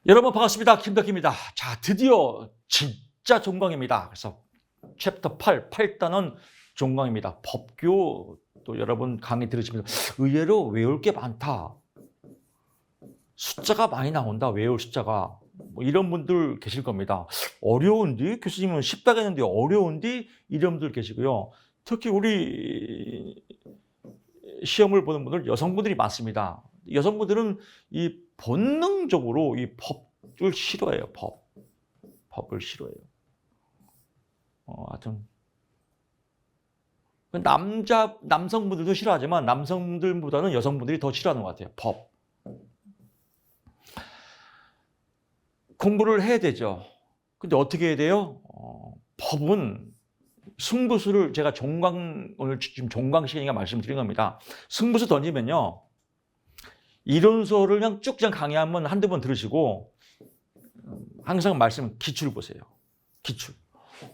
여러분 반갑습니다. 김덕기입니다. 자, 드디어 진짜 종강입니다. 그래서 챕터 8, 8단원 종강입니다. 법교 또 여러분 강의 들으시면서 의외로 외울 게 많다. 숫자가 많이 나온다. 외울 숫자가. 뭐 이런 분들 계실 겁니다. 어려운디? 교수님은 쉽다겠는데 어려운디? 이런 분들 계시고요. 특히 우리 시험을 보는 분들 여성분들이 많습니다. 여성분들은 이 본능적으로 이 법을 싫어해요. 법을 싫어해요. 하여튼 남성분들도 싫어하지만 남성들보다는 여성분들이 더 싫어하는 것 같아요. 법. 공부를 해야 되죠. 근데 어떻게 해야 돼요? 법은 승부수를 제가 오늘 지금 종강 시간이니까 말씀드린 겁니다. 승부수 던지면요. 이론서를 그냥 쭉 강의하면 한두 번 들으시고 항상 기출 보세요. 기출.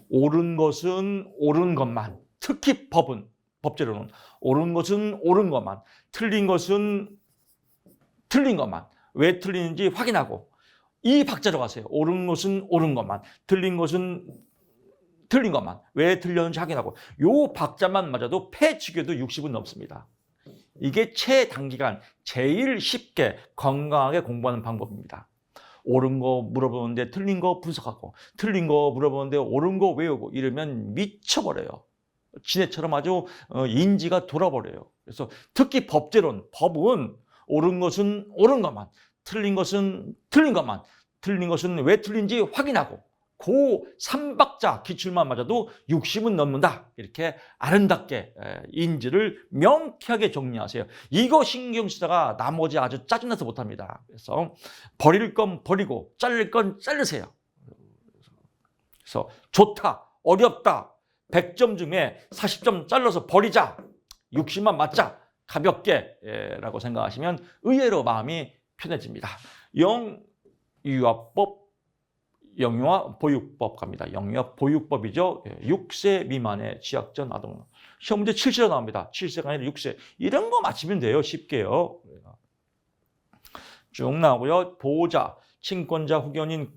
옳은 것은 옳은 것만. 특히 법제로는 옳은 것은 옳은 것만. 틀린 것은 틀린 것만. 왜 틀리는지 확인하고 이 박자로 가세요. 옳은 것은 옳은 것만. 틀린 것은 틀린 것만. 왜 틀렸는지 확인하고 요 박자만 맞아도 패치교도 60은 넘습니다. 이게 최단기간 제일 쉽게 건강하게 공부하는 방법입니다. 옳은 거 물어보는데 틀린 거 분석하고 틀린 거 물어보는데 옳은 거 외우고 이러면 미쳐버려요. 지네처럼 아주 인지가 돌아버려요. 그래서 특히 법제론, 법은 옳은 것은 옳은 것만, 틀린 것은 틀린 것만, 틀린 것은 왜 틀린지 확인하고 그 3박자 기출만 맞아도 60은 넘는다. 이렇게 아름답게 인지를 명쾌하게 정리하세요. 이거 신경 쓰다가 나머지 아주 짜증나서 못합니다. 그래서 버릴 건 버리고 자를 건 자르세요. 그래서 좋다, 어렵다, 100점 중에 40점 잘라서 버리자, 60만 맞자, 가볍게 라고 생각하시면 의외로 마음이 편해집니다. 영유아법, 영유아 보육법 갑니다. 영유아 보육법이죠. 6세 미만의 취약전 아동. 시험 문제 7세로 나옵니다. 7세가 아니라 6세. 이런 거 맞히면 돼요. 쉽게요. 쭉 나오고요. 보호자, 친권자, 후견인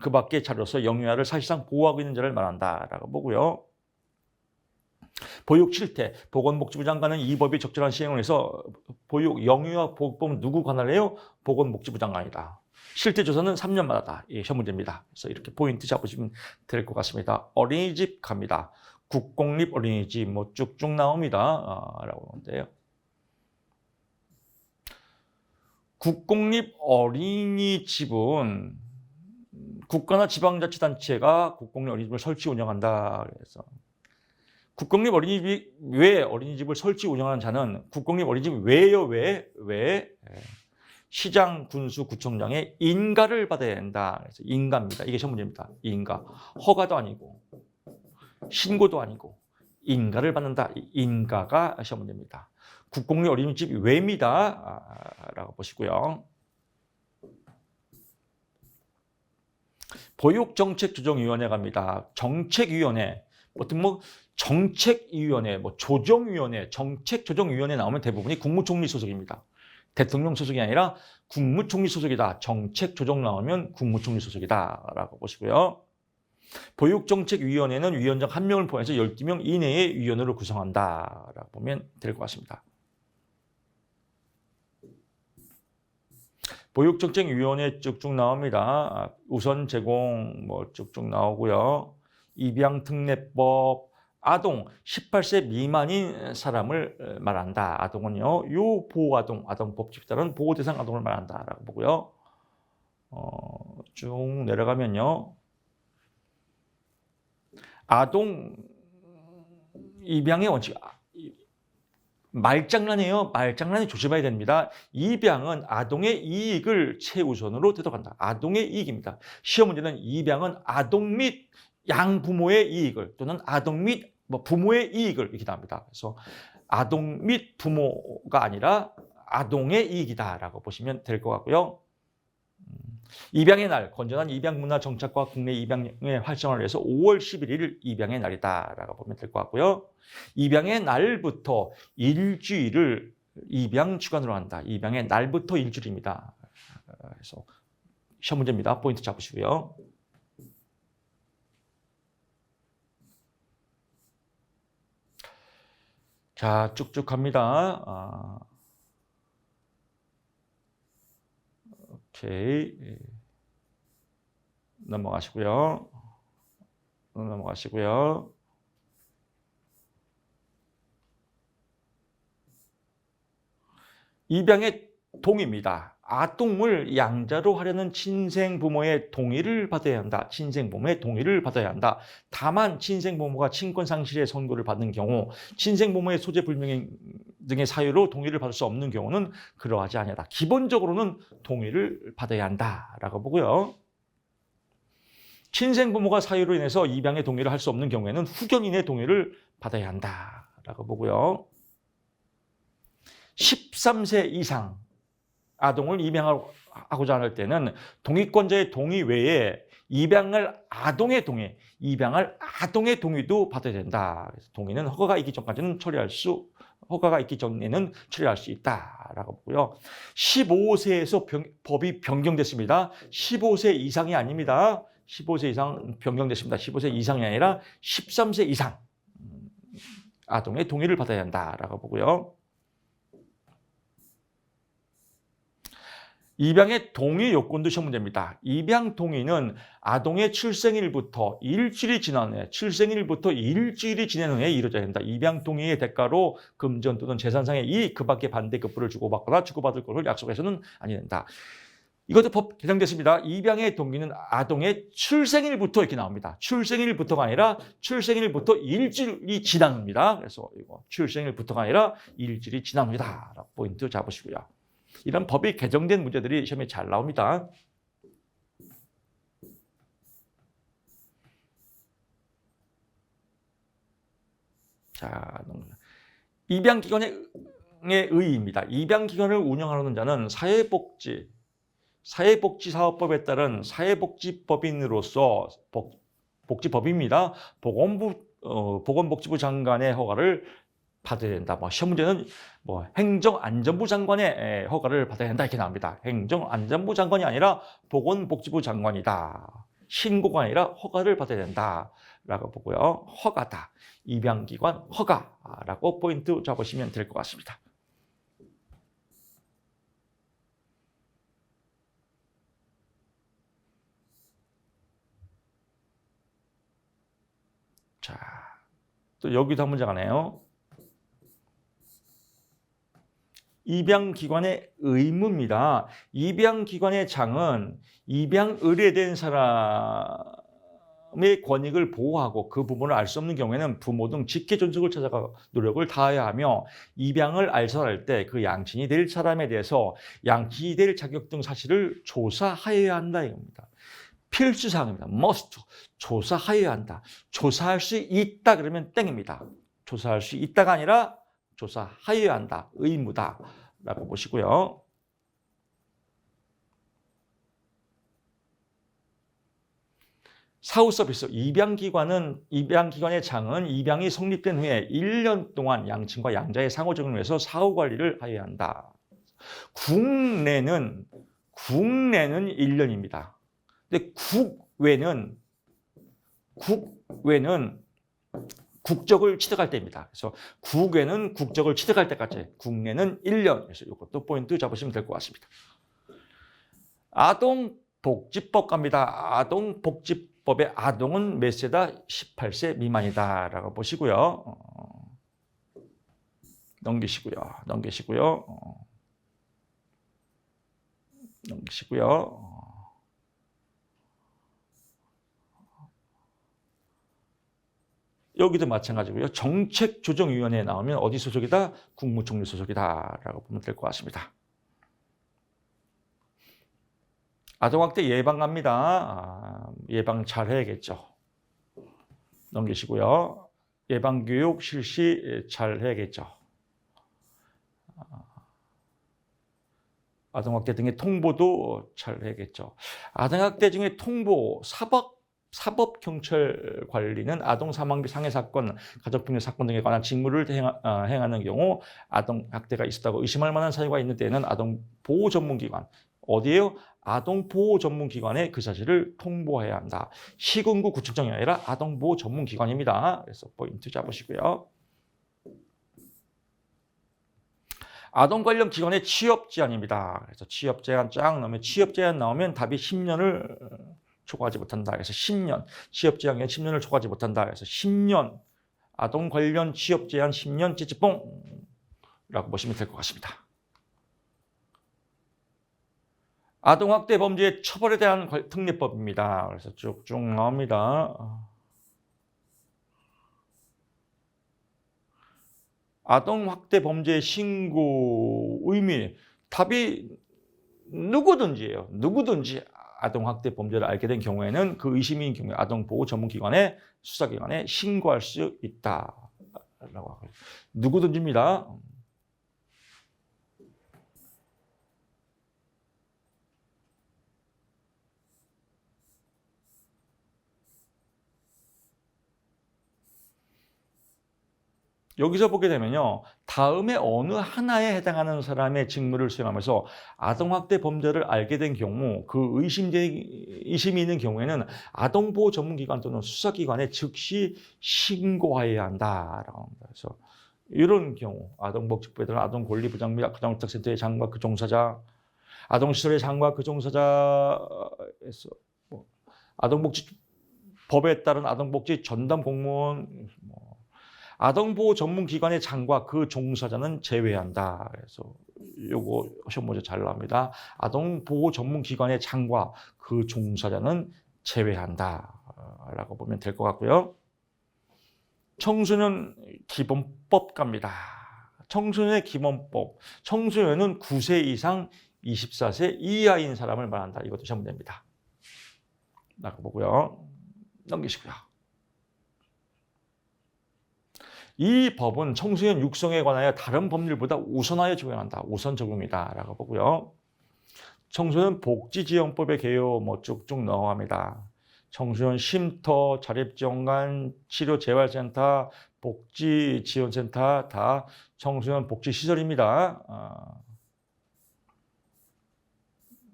그 밖의 자로서 영유아를 사실상 보호하고 있는 자를 말한다라고 보고요. 보육 실태, 보건복지부 장관은 이 법이 적절한 시행을 해서 영유아 보육법은 누구 관할해요? 보건복지부 장관이다. 실태 조사는 3년마다다. 이 시험 문제입니다. 그래서 이렇게 포인트 잡으시면 될 것 같습니다. 어린이집 갑니다. 국공립 어린이집 뭐 쭉쭉 나옵니다. 라고 하는데요. 국공립 어린이집은 국가나 지방자치단체가 국공립 어린이집을 설치 운영한다. 그래서 국공립 어린이집이 왜 어린이집을 설치 운영하는 자는 국공립 어린이집 왜요? 왜? 시장, 군수, 구청장의 인가를 받아야 된다. 그래서 인가입니다. 이게 시험 문제입니다. 인가. 허가도 아니고 신고도 아니고 인가를 받는다. 인가가 시험 문제입니다. 국공립 어린이집 왜입니다. 라고 보시고요. 보육정책조정위원회 갑니다. 정책위원회. 보통 정책위원회, 조정위원회, 정책조정위원회 나오면 대부분이 국무총리 소속입니다. 대통령 소속이 아니라 국무총리 소속이다. 정책조정 나오면 국무총리 소속이다. 라고 보시고요. 보육정책위원회는 위원장 1명을 포함해서 12명 이내의 위원으로 구성한다. 라고 보면 될 것 같습니다. 보육정책위원회 쭉쭉 나옵니다. 우선 제공 쭉쭉 나오고요. 입양특례법, 아동, 18세 미만인 사람을 말한다. 아동은요, 요 보호아동, 아동법칙에 따른 보호대상 아동을 말한다라고 보고요. 쭉 내려가면요. 아동 입양의 원칙, 말장난이에요. 말장난이 조심해야 됩니다. 입양은 아동의 이익을 최우선으로 대독한다. 아동의 이익입니다. 시험 문제는 입양은 아동 및 양부모의 이익을 또는 아동 및 부모의 이익을 이렇게 나옵니다. 그래서 아동 및 부모가 아니라 아동의 이익이다라고 보시면 될 것 같고요. 입양의 날, 건전한 입양 문화 정착과 국내 입양의 활성화를 위해서 5월 11일 입양의 날이다라고 보면 될 것 같고요. 입양의 날부터 일주일을 입양 주간으로 한다. 입양의 날부터 일주일입니다. 그래서 시험 문제입니다. 포인트 잡으시고요. 자, 쭉쭉 갑니다. 오케이. 넘어가시고요. 넘어가시고요. 입양의 동의입니다. 아동을 양자로 하려는 친생부모의 동의를 받아야 한다. 친생부모의 동의를 받아야 한다. 다만 친생부모가 친권상실의 선고를 받는 경우 친생부모의 소재불명 등의 사유로 동의를 받을 수 없는 경우는 그러하지 아니하다. 기본적으로는 동의를 받아야 한다라고 보고요. 친생부모가 사유로 인해서 입양의 동의를 할 수 없는 경우에는 후견인의 동의를 받아야 한다라고 보고요. 13세 이상 아동을 입양하고자 할 때는 동의권자의 동의 외에 입양할 아동의 동의도 받아야 된다. 그래서 동의는 허가가 있기 전에는 처리할 수 있다라고 보고요. 15세에서 법이 변경됐습니다. 15세 이상이 아닙니다. 15세 이상 변경됐습니다. 15세 이상이 아니라 13세 이상 아동의 동의를 받아야 한다라고 보고요. 입양의 동의 요건도 시험 문제입니다. 입양 동의는 아동의 출생일부터 일주일이 지난 후에 이루어져야 한다. 입양 동의의 대가로 금전 또는 재산상의 이익, 그 밖에 반대 급부를 주고받거나 주고받을 것을 약속해서는 아니 된다. 이것도 법 개정됐습니다. 입양의 동의는 아동의 출생일부터 이렇게 나옵니다. 출생일부터가 아니라 출생일부터 일주일이 지난 후입니다. 그래서 이거 출생일부터가 아니라 일주일이 지난 후이다. 포인트 잡으시고요. 이런 법이 개정된 문제들이 시험에 잘 나옵니다. 자, 입양기관의 의의입니다. 입양기관을 운영하는 자는 사회복지사업법에 따른 사회복지법인으로서 복지법입니다. 보건복지부 장관의 허가를 받아야 된다. 시험 문제는 행정안전부 장관의 허가를 받아야 된다 이렇게 나옵니다. 행정안전부 장관이 아니라 보건복지부 장관이다. 신고가 아니라 허가를 받아야 된다라고 보고요. 허가다. 입양기관 허가라고 포인트 잡으시면 될 것 같습니다. 자, 또 여기도 한 문제가 나네요. 입양기관의 의무입니다. 입양기관의 장은 입양 의뢰된 사람의 권익을 보호하고 그 부분을 알 수 없는 경우에는 부모 등 직계 존속을 찾아가 노력을 다해야 하며 입양을 알선할 때 그 양친이 될 사람에 대해서 양친이 될 자격 등 사실을 조사하여야 한다 이겁니다. 필수사항입니다. must. 조사하여야 한다. 조사할 수 있다 그러면 땡입니다. 조사할 수 있다가 아니라 조사하여야 한다. 의무다. 라고 보시고요. 사후 서비스. 입양기관의 장은 입양이 성립된 후에 1년 동안 양친과 양자의 상호작용을 위해서 사후 관리를 하여야 한다. 국내는 1년입니다. 근데 국외는 국적을 취득할 때입니다. 그래서 국외는 국적을 취득할 때까지, 국내는 1년. 그래서 이것도 포인트 잡으시면 될 것 같습니다. 아동복지법 갑니다. 아동복지법의 아동은 몇 세다? 18세 미만이다라고 보시고요. 넘기시고요. 여기도 마찬가지고요. 정책조정위원회에 나오면 어디 소속이다? 국무총리 소속이다라고 보면 될 것 같습니다. 아동학대 예방 갑니다. 예방 잘 해야겠죠. 넘기시고요. 예방교육 실시 잘 해야겠죠. 아동학대 등의 통보도 잘 해야겠죠. 아동학대 등의 통보, 사법경찰 관리는 아동 사망 및 상해 사건, 가족폭력 사건 등에 관한 직무를 행하는 경우 아동학대가 있었다고 의심할 만한 사유가 있는 때에는 아동보호 전문기관, 어디에요? 아동보호전문기관에 그 사실을 통보해야 한다. 시군구 구청장이 아니라 아동보호전문기관입니다. 그래서 포인트 잡으시고요. 아동 관련 기관의 취업 제한입니다. 그래서 취업 제한 쫙 나오면 취업 제한 나오면 답이 10년을 초과하지 못한다. 그래서 10년 취업 제한에 10년을 초과하지 못한다. 그래서 10년 아동 관련 취업 제한 10년 찌찌뽕라고 보시면 될 것 같습니다. 아동학대 범죄의 처벌에 대한 특례법입니다. 그래서 쭉쭉 나옵니다. 아동학대 범죄 신고 의미 답이 누구든지예요. 누구든지 아동학대 범죄를 알게 된 경우에는 그 의심인 경우에 아동보호전문기관에 수사기관에 신고할 수 있다라고 하고 누구든지입니다. 여기서 보게 되면요. 다음에 어느 하나에 해당하는 사람의 직무를 수행하면서 아동학대 범죄를 알게 된 경우 그 의심이 있는 경우에는 아동보호 전문기관 또는 수사기관에 즉시 신고해야 한다라고 합니다. 그래서 이런 경우 아동복지부에는 아동권리부장 및 아동부탁센터의 장과 그 종사자, 아동시설의 장과 그 종사자에서 아동복지법에 따른 아동복지 전담 공무원 아동보호 전문기관의 장과 그 종사자는 제외한다. 그래서 요거 시험 문제 잘 나옵니다. 아동보호 전문기관의 장과 그 종사자는 제외한다. 라고 보면 될 것 같고요. 청소년 기본법 갑니다. 청소년의 기본법. 청소년은 9세 이상 24세 이하인 사람을 말한다. 이것도 시험 문제입니다. 라고 보고요. 넘기시고요. 이 법은 청소년 육성에 관하여 다른 법률보다 우선하여 적용한다. 우선 적용이다. 라고 보고요. 청소년 복지지원법의 개요 쭉쭉 넘어갑니다. 청소년 쉼터, 자립지원관, 치료재활센터, 복지지원센터 다 청소년 복지시설입니다.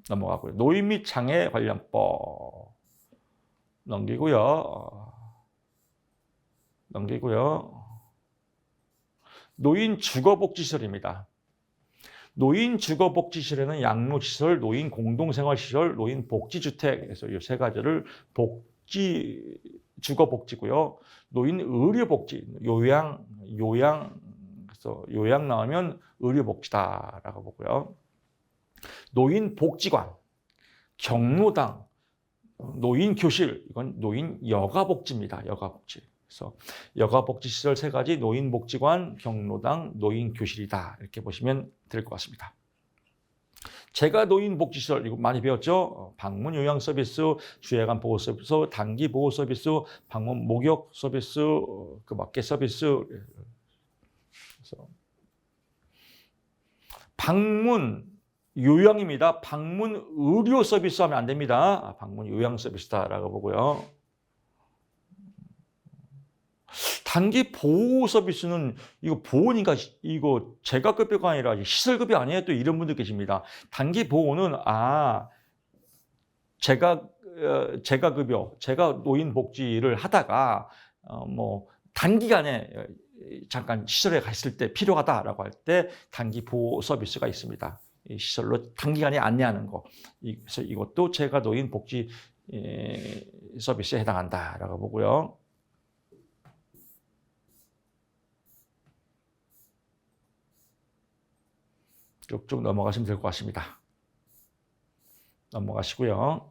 넘어가고요. 노인 및 장애 관련법 넘기고요. 노인 주거복지시설입니다. 노인 주거복지시설에는 양로시설, 노인 공동생활시설, 노인 복지주택 그래서 이 세 가지를 주거복지고요. 노인 의료복지, 그래서 요양 나오면 의료복지다라고 보고요. 노인 복지관, 경로당, 노인 교실, 이건 노인 여가복지입니다. 여가복지. 그래서 여가복지시설 세 가지 노인복지관, 경로당, 노인교실이다. 이렇게 보시면 될 것 같습니다. 제가 노인복지시설 이거 많이 배웠죠? 방문 요양 서비스, 주야간 보호 서비스, 단기 보호 서비스, 방문 목욕 서비스, 그 맞게 서비스. 그래서 방문 요양입니다. 방문 의료 서비스 하면 안 됩니다. 방문 요양 서비스다라고 보고요. 단기 보호 서비스는 이거 보호니까 이거 재가급여가 아니라 시설급여 아니에요? 또 이런 분들 계십니다. 단기 보호는 재가급여, 재가 노인복지를 하다가 뭐 단기간에 잠깐 시설에 갔을 때 필요하다라고 할 때 단기 보호 서비스가 있습니다. 이 시설로 단기간에 안내하는 거. 그래서 이것도 재가 노인복지 서비스에 해당한다라고 보고요. 쭉쭉 넘어가시면 될 것 같습니다. 넘어가시고요.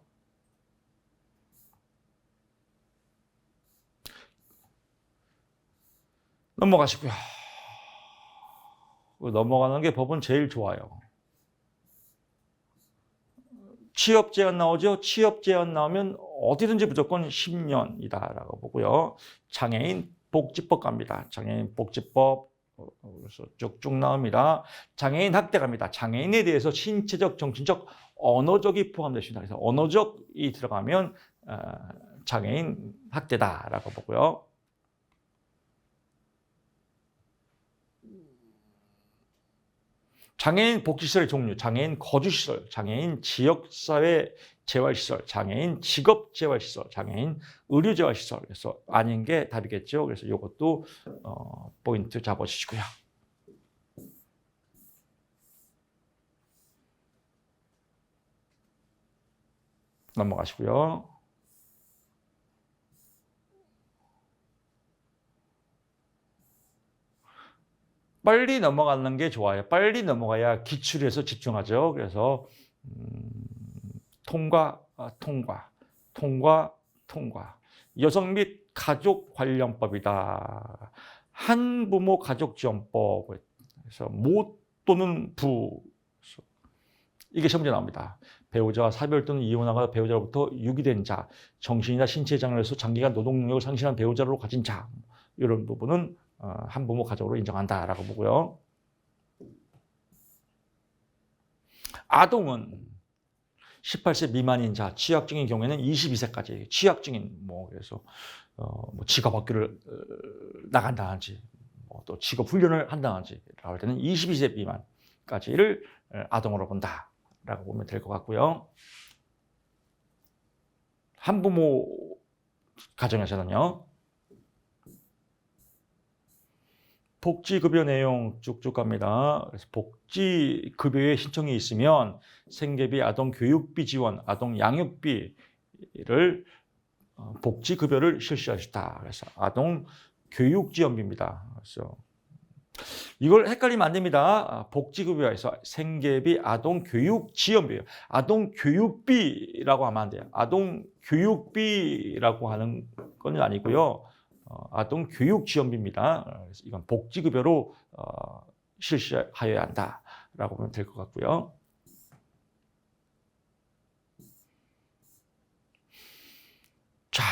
넘어가는 게 법은 제일 좋아요. 취업 제한 나오죠? 취업 제한 나오면 어디든지 무조건 10년이다라고 보고요. 장애인 복지법 갑니다. 장애인 복지법 그래서 쭉쭉 나옵니다. 장애인 학대 갑니다. 장애인에 대해서 신체적, 정신적, 언어적이 포함되십니다. 그래서 언어적이 들어가면 장애인 학대다라고 보고요. 장애인 복지시설의 종류, 장애인 거주시설, 장애인 지역사회 재활시설, 장애인 직업재활시설, 장애인 의료재활시설. 그래서 아닌 게 답이겠죠. 그래서 이것도 포인트 잡아주시고요. 넘어가시고요. 빨리 넘어가는 게 좋아요. 빨리 넘어가야 기출에서 집중하죠. 그래서 통과. 여성 및 가족 관련법이다. 한부모 가족지원법. 그래서 모 또는 부. 이게 시험 문제 나옵니다. 배우자와 사별 또는 이혼하거나 배우자로부터 유기된 자, 정신이나 신체 장애로서 장기간 노동 능력을 상실한 배우자로 가진 자, 이런 부분은 한부모 가족으로 인정한다라고 보고요. 아동은 18세 미만인 자, 취약증인 경우에는 22세까지 취약증인 그래서 직업 학교를 나간다든지 또 직업 훈련을 한다든지 라고 할 때는 22세 미만까지를 아동으로 본다라고 보면 될 것 같고요. 한부모 가정에서는요. 복지급여 내용 쭉쭉 갑니다. 그래서 복지급여에 신청이 있으면 생계비, 아동교육비 지원, 아동양육비를 복지급여를 실시할 수 있다. 그래서 아동교육지원비입니다. 그래서 이걸 헷갈리면 안 됩니다. 복지급여에서 생계비, 아동교육지원비예요. 아동교육비라고 하면 안 돼요. 아동교육비라고 하는 건 아니고요. 아동교육지원비입니다. 그래서 이건 복지급여로 실시하여야 한다라고 보면 될 것 같고요. 자,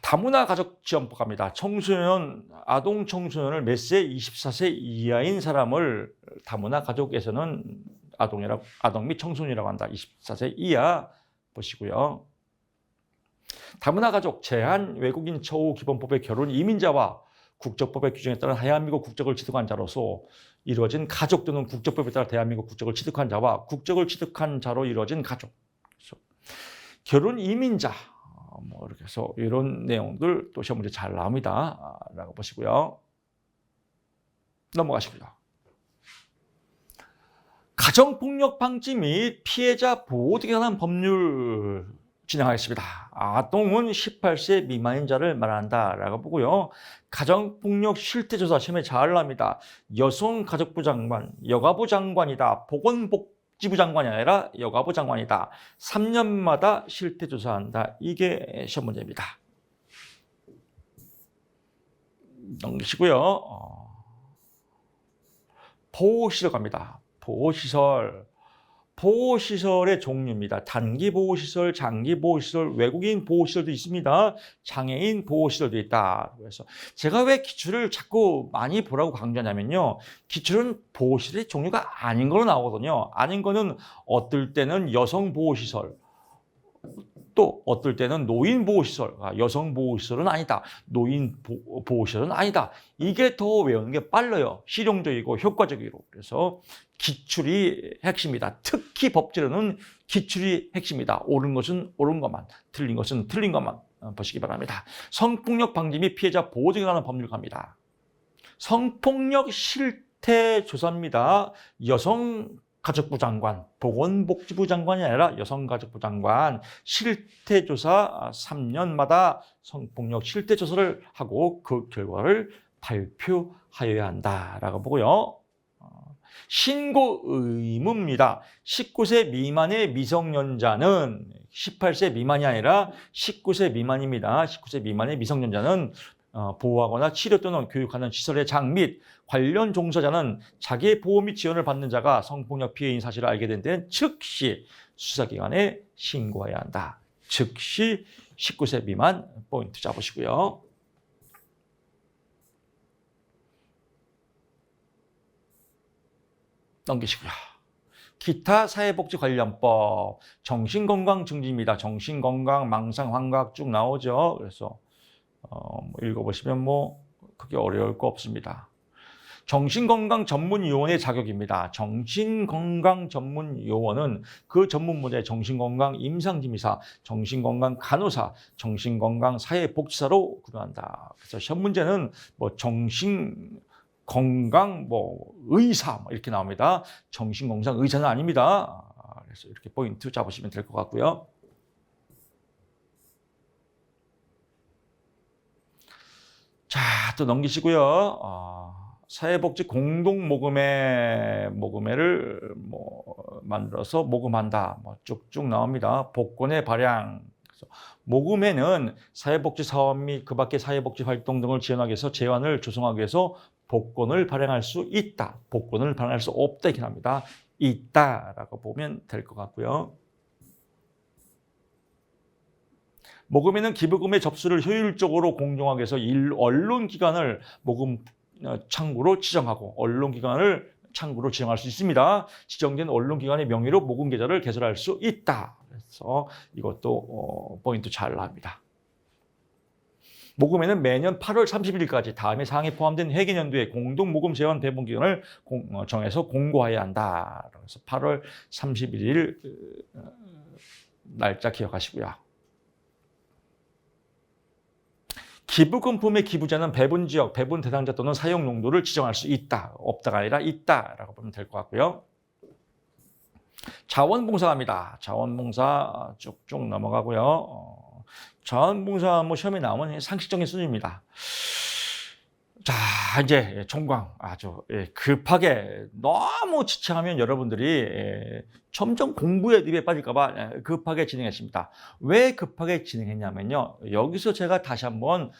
다문화 가족지원법 갑니다. 청소년, 아동 청소년을 몇 세? 24세 이하인 사람을 다문화 가족에서는 아동 및 청소년이라고 한다. 24세 이하 보시고요. 다문화 가족 제한 외국인 처우 기본법의 결혼 이민자와 국적법의 규정에 따라 대한민국 국적을 취득한 자로서 이루어진 가족 또는 국적법에 따라 대한민국 국적을 취득한 자와 국적을 취득한 자로 이루어진 가족. 결혼 이민자 이렇게 해서 이런 내용들 또 시험 문제 잘 나옵니다. 라고 보시고요. 넘어가시고요. 가정폭력 방지 및 피해자 보호 등에 관한 법률 진행하겠습니다. 아동은 18세 미만인 자를 말한다라고 보고요. 가정폭력 실태조사 시험에 잘 나옵니다. 여성가족부 장관, 여가부 장관이다. 보건복지부 장관이 아니라 여가부 장관이다. 3년마다 실태조사한다. 이게 시험 문제입니다. 넘기시고요. 보호시설 갑니다. 보호시설의 종류입니다. 단기 보호시설, 장기 보호시설, 외국인 보호시설도 있습니다. 장애인 보호시설도 있다. 그래서 제가 왜 기출을 자꾸 많이 보라고 강조하냐면요. 기출은 보호시설의 종류가 아닌 걸로 나오거든요. 아닌 거는 어떨 때는 여성 보호시설, 또 어떨 때는 노인 보호시설, 여성 보호시설은 아니다. 노인 보호시설은 아니다. 이게 더 외우는 게 빨라요. 실용적이고 효과적이고. 그래서 기출이 핵심이다. 특히 법제로는 기출이 핵심이다. 옳은 것은 옳은 것만, 틀린 것은 틀린 것만 보시기 바랍니다. 성폭력 방지 및 피해자 보호 등에 관한 법률 갑니다. 성폭력 실태 조사입니다. 여성가족부 장관, 보건복지부 장관이 아니라 여성가족부 장관 실태조사 3년마다 성폭력 실태조사를 하고 그 결과를 발표하여야 한다라고 보고요. 신고 의무입니다. 19세 미만의 미성년자는 18세 미만이 아니라 19세 미만입니다. 19세 미만의 미성년자는 보호하거나 치료 또는 교육하는 시설의 장 및 관련 종사자는 자기의 보호 및 지원을 받는 자가 성폭력 피해인 사실을 알게 된 데는 즉시 수사기관에 신고해야 한다. 즉시 19세 미만 포인트 잡으시고요. 넘기시고요. 기타 사회복지 관련법, 정신건강증진입니다. 정신건강, 망상, 환각 쭉 나오죠. 그래서 읽어보시면 크게 어려울 거 없습니다. 정신건강 전문요원의 자격입니다. 정신건강 전문요원은 그 전문 분야의 정신건강 임상심의사, 정신건강 간호사, 정신건강 사회복지사로 구분한다. 그래서 시험 문제는 뭐 정신건강 의사 이렇게 나옵니다. 정신건강 의사는 아닙니다. 그래서 이렇게 포인트 잡으시면 될 것 같고요. 자, 또 넘기시고요. 사회복지 공동모금회를 만들어서 모금한다. 쭉쭉 나옵니다. 복권의 발행. 그래서 모금회는 사회복지 사업 및 그 밖의 사회복지 활동 등을 지원하기 위해서 재원을 조성하기 위해서 복권을 발행할 수 있다. 복권을 발행할 수 없다 이렇게 나옵니다. 있다라고 보면 될 것 같고요. 모금회는 기부금의 접수를 효율적으로 공정하게 해서 언론기관을 모금 창구로 지정하고 언론기관을 창구로 지정할 수 있습니다. 지정된 언론기관의 명의로 모금 계좌를 개설할 수 있다. 그래서 이것도 포인트 잘 나옵니다. 모금회는 매년 8월 30일까지 다음의 사항에 포함된 회계연도에 공동모금 재원 배분 기간을 정해서 공고해야 한다. 그래서 8월 31일 날짜 기억하시고요. 기부금품의 기부자는 배분 지역, 배분 대상자 또는 사용 용도를 지정할 수 있다. 없다가 아니라 있다라고 보면 될 것 같고요. 자원봉사입니다. 자원봉사 쭉쭉 넘어가고요. 자원봉사 시험에 나오면 상식적인 수준입니다. 자, 이제 총광 아주 급하게 너무 지체하면 여러분들이 점점 공부에 늪에 빠질까봐 급하게 진행했습니다. 왜 급하게 진행했냐면요. 여기서 제가 다시 한번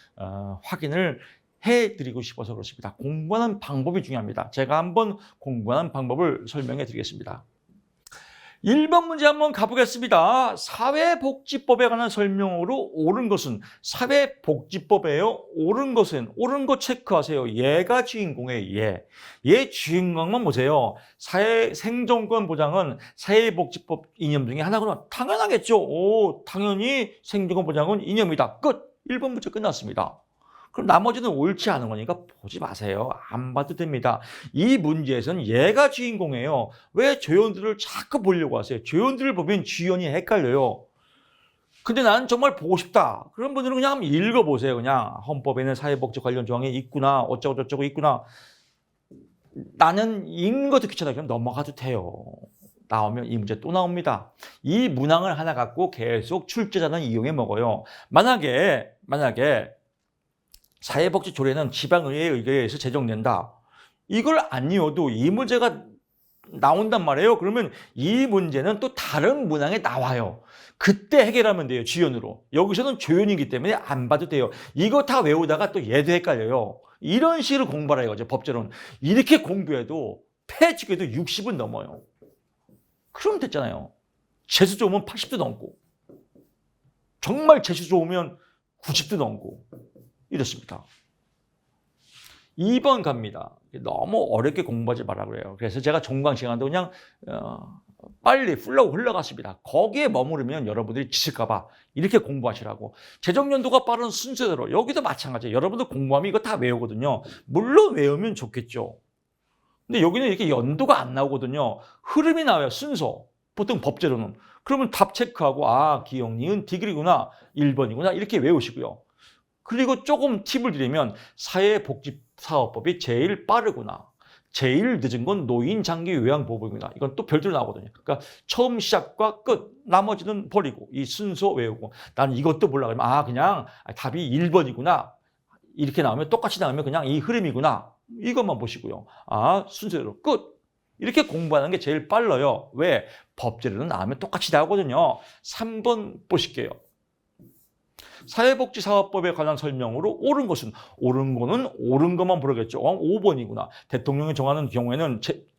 확인을 해드리고 싶어서 그렇습니다. 공부하는 방법이 중요합니다. 제가 한번 공부하는 방법을 설명해 드리겠습니다. 1번 문제 한번 가보겠습니다. 사회복지법에 관한 설명으로 옳은 것은 사회복지법이에요. 옳은 것은 옳은 거 체크하세요. 얘가 주인공이에요. 얘 주인공만 보세요. 생존권 보장은 사회복지법 이념 중에 하나구나. 당연하겠죠. 당연히 생존권 보장은 이념이다. 끝. 1번 문제 끝났습니다. 그럼 나머지는 옳지 않은 거니까 보지 마세요. 안 봐도 됩니다. 이 문제에서는 얘가 주인공이에요. 왜 조연들을 자꾸 보려고 하세요? 조연들을 보면 주연이 헷갈려요. 근데 나는 정말 보고 싶다. 그런 분들은 그냥 한번 읽어보세요. 그냥 헌법에는 사회복지 관련 조항이 있구나. 어쩌고 저쩌고 있구나. 나는 읽는 것도 귀찮아. 그럼 넘어가도 돼요. 나오면 이 문제 또 나옵니다. 이 문항을 하나 갖고 계속 출제자는 이용해 먹어요. 만약에 사회복지 조례는 지방의회의 의결에 의해서 제정된다. 이걸 안 이어도 이 문제가 나온단 말이에요. 그러면 이 문제는 또 다른 문항에 나와요. 그때 해결하면 돼요. 주연으로. 여기서는 조연이기 때문에 안 봐도 돼요. 이거 다 외우다가 또 얘도 헷갈려요. 이런 식으로 공부를 해요. 법제론. 이렇게 공부해도 패치기도 60은 넘어요. 그럼 됐잖아요. 재수 좋으면 80도 넘고 정말 재수 좋으면 90도 넘고 이렇습니다. 2번 갑니다. 너무 어렵게 공부하지 말라고 그래요. 그래서 제가 종강 시간도 그냥 빨리 플로우 흘러갔습니다. 거기에 머무르면 여러분들이 지칠까봐 이렇게 공부하시라고. 재정연도가 빠른 순서대로 여기도 마찬가지예요. 여러분들 공부하면 이거 다 외우거든요. 물론 외우면 좋겠죠. 근데 여기는 이렇게 연도가 안 나오거든요. 흐름이 나와요. 순서. 보통 법제로는. 그러면 답 체크하고 기역, 니은, 디귿이구나. 1번이구나. 이렇게 외우시고요. 그리고 조금 팁을 드리면 사회복지사업법이 제일 빠르구나. 제일 늦은 건 노인장기요양보호법입니다. 이건 또 별도로 나오거든요. 그러니까 처음 시작과 끝, 나머지는 버리고 이 순서 외우고 나는 이것도 몰라 그러면 그냥 답이 1번이구나. 이렇게 나오면 똑같이 나오면 그냥 이 흐름이구나. 이것만 보시고요. 순서대로 끝. 이렇게 공부하는 게 제일 빨라요. 왜? 법제로는 나오면 똑같이 나오거든요. 3번 보실게요. 사회복지사업법에 관한 설명으로 옳은 것은 옳은 거는 옳은 것만 부르겠죠. 5번이구나. 대통령이 정하는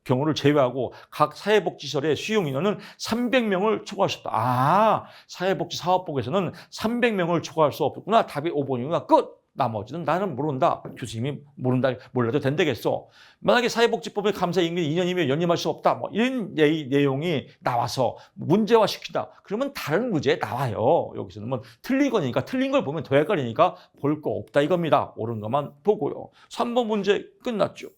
경우를 제외하고 각 사회복지시설의 수용 인원은 300명을 초과하셨다. 사회복지사업법에서는 300명을 초과할 수 없구나. 답이 5번이구나. 끝. 나머지는 나는 모른다. 교수님이 몰라도 된다겠어. 만약에 사회복지법의 감사 임기 2년이면 연임할 수 없다. 이런 내용이 나와서 문제화시키다. 그러면 다른 문제에 나와요. 여기서는 틀린 거니까 틀린 걸 보면 더 헷갈리니까 볼 거 없다 이겁니다. 옳은 것만 보고요. 3번 문제 끝났죠.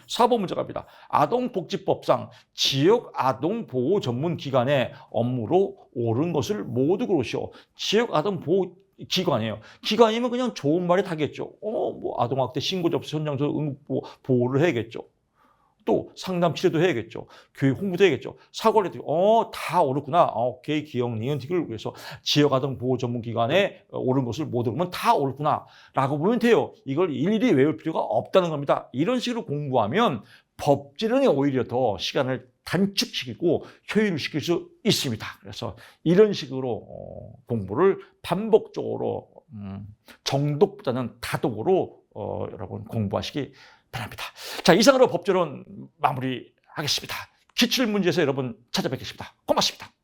4번 문제 갑니다. 아동복지법상 지역아동보호전문기관의 업무로 옳은 것을 모두 고르시오. 지역아동보호기관이에요. 기관이면 그냥 좋은 말이 다겠죠. 뭐 아동학대 신고 접수 현장 보호를 해야겠죠. 또 상담 치료도 해야겠죠. 교육 홍보도 해야겠죠. 사고를 해도 다 옳았구나. 오케이, 기억, 니은, 틱을 위해서 지역아동보호전문기관에 옳은 것을 못 옳으면 다 옳구나 라고 보면 돼요. 이걸 일일이 외울 필요가 없다는 겁니다. 이런 식으로 공부하면 법제령이 오히려 더 시간을 단축시키고 효율을 시킬 수 있습니다. 그래서 이런 식으로 공부를 반복적으로 정독보다는 다독으로 여러분 공부하시기 바랍니다. 자, 이상으로 법제론 마무리하겠습니다. 기출문제에서 여러분 찾아뵙겠습니다. 고맙습니다.